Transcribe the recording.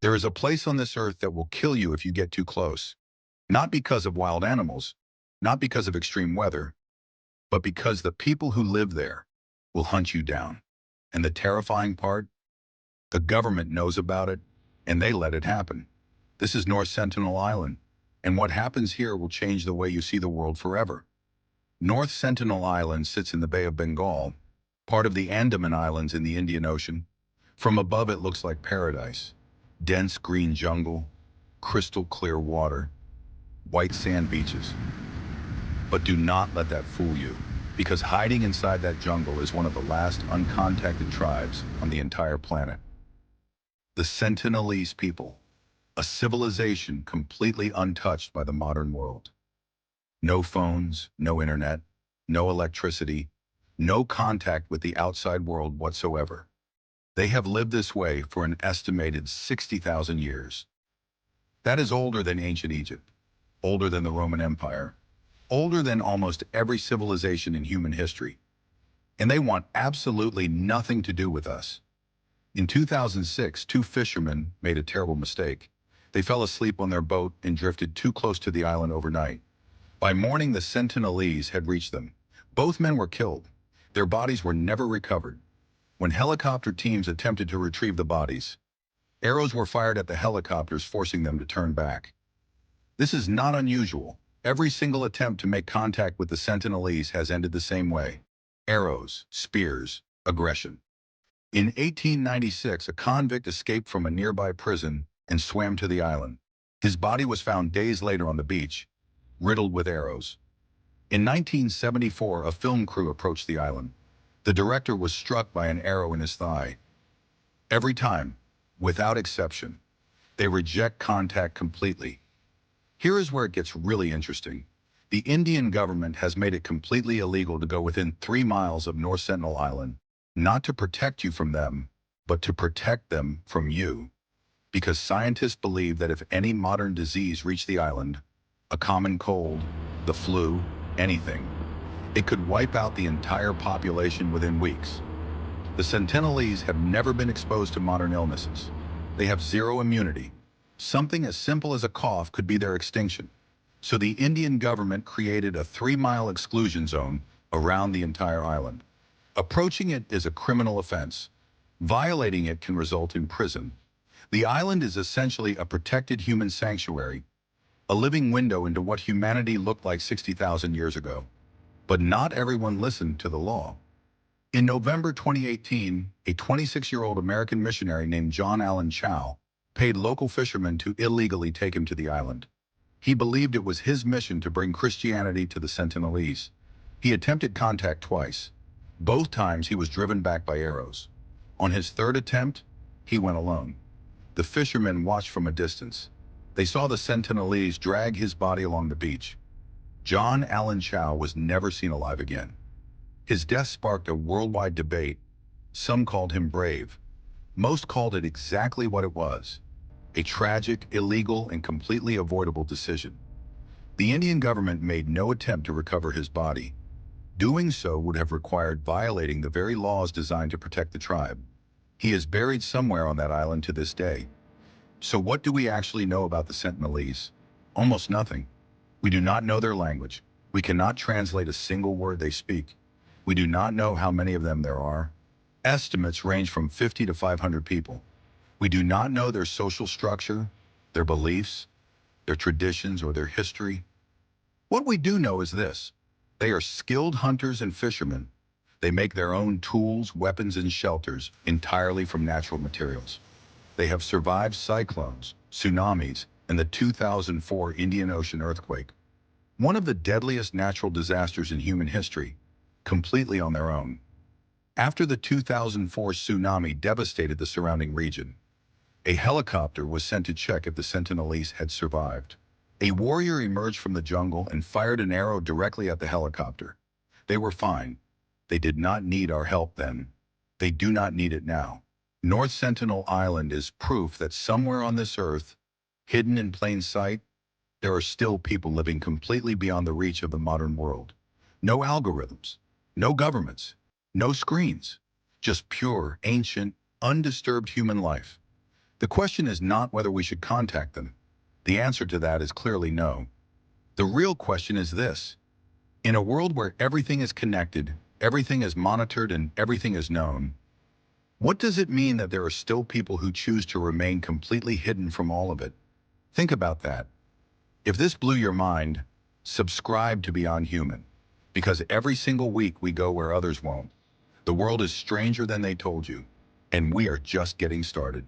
There is a place on this earth that will kill you if you get too close. Not because of wild animals, not because of extreme weather, but because the people who live there will hunt you down. And the terrifying part, the government knows about it, and they let it happen. This is North Sentinel Island, and what happens here will change the way you see the world forever. North Sentinel Island sits in the Bay of Bengal, part of the Andaman Islands in the Indian Ocean. From above it looks like paradise. Dense green jungle, crystal clear water, white sand beaches. But do not let that fool you, because hiding inside that jungle is one of the last uncontacted tribes on the entire planet. The Sentinelese people, a civilization completely untouched by the modern world. No phones, no internet, no electricity, no contact with the outside world whatsoever. They have lived this way for an estimated 60,000 years. That is older than ancient Egypt, older than the Roman Empire, older than almost every civilization in human history. And they want absolutely nothing to do with us. In 2006, two fishermen made a terrible mistake. They fell asleep on their boat and drifted too close to the island overnight. By morning, the Sentinelese had reached them. Both men were killed. Their bodies were never recovered. When helicopter teams attempted to retrieve the bodies, arrows were fired at the helicopters, forcing them to turn back. This is not unusual. Every single attempt to make contact with the Sentinelese has ended the same way. Arrows, spears, aggression. In 1896, a convict escaped from a nearby prison and swam to the island. His body was found days later on the beach, riddled with arrows. In 1974, a film crew approached the island. The director was struck by an arrow in his thigh. Every time, without exception, they reject contact completely. Here is where it gets really interesting. The Indian government has made it completely illegal to go within 3 miles of North Sentinel Island, not to protect you from them, but to protect them from you. Because scientists believe that if any modern disease reached the island, a common cold, the flu, anything, it could wipe out the entire population within weeks. The Sentinelese have never been exposed to modern illnesses. They have zero immunity. Something as simple as a cough could be their extinction. So the Indian government created a 3-mile exclusion zone around the entire island. Approaching it is a criminal offense. Violating it can result in prison. The island is essentially a protected human sanctuary, a living window into what humanity looked like 60,000 years ago. But not everyone listened to the law. In November 2018, a 26-year-old American missionary named John Allen Chau paid local fishermen to illegally take him to the island. He believed it was his mission to bring Christianity to the Sentinelese. He attempted contact twice. Both times he was driven back by arrows. On his third attempt, he went alone. The fishermen watched from a distance. They saw the Sentinelese drag his body along the beach. John Allen Chau was never seen alive again. His death sparked a worldwide debate. Some called him brave. Most called it exactly what it was: a tragic, illegal, and completely avoidable decision. The Indian government made no attempt to recover his body. Doing so would have required violating the very laws designed to protect the tribe. He is buried somewhere on that island to this day. So what do we actually know about the Sentinelese? Almost nothing. We do not know their language. We cannot translate a single word they speak. We do not know how many of them there are. Estimates range from 50 to 500 people. We do not know their social structure, their beliefs, their traditions, or their history. What we do know is this: they are skilled hunters and fishermen. They make their own tools, weapons, and shelters entirely from natural materials. They have survived cyclones, tsunamis, and the 2004 Indian Ocean earthquake, one of the deadliest natural disasters in human history, completely on their own. After the 2004 tsunami devastated the surrounding region, a helicopter was sent to check if the Sentinelese had survived. A warrior emerged from the jungle and fired an arrow directly at the helicopter. They were fine. They did not need our help then. They do not need it now. North Sentinel Island is proof that somewhere on this earth, hidden in plain sight, there are still people living completely beyond the reach of the modern world. No algorithms, no governments, no screens, just pure, ancient, undisturbed human life. The question is not whether we should contact them. The answer to that is clearly no. The real question is this. In a world where everything is connected, everything is monitored, and everything is known, what does it mean that there are still people who choose to remain completely hidden from all of it? Think about that. If this blew your mind, subscribe to Beyond Human, because every single week we go where others won't. The world is stranger than they told you, and we are just getting started.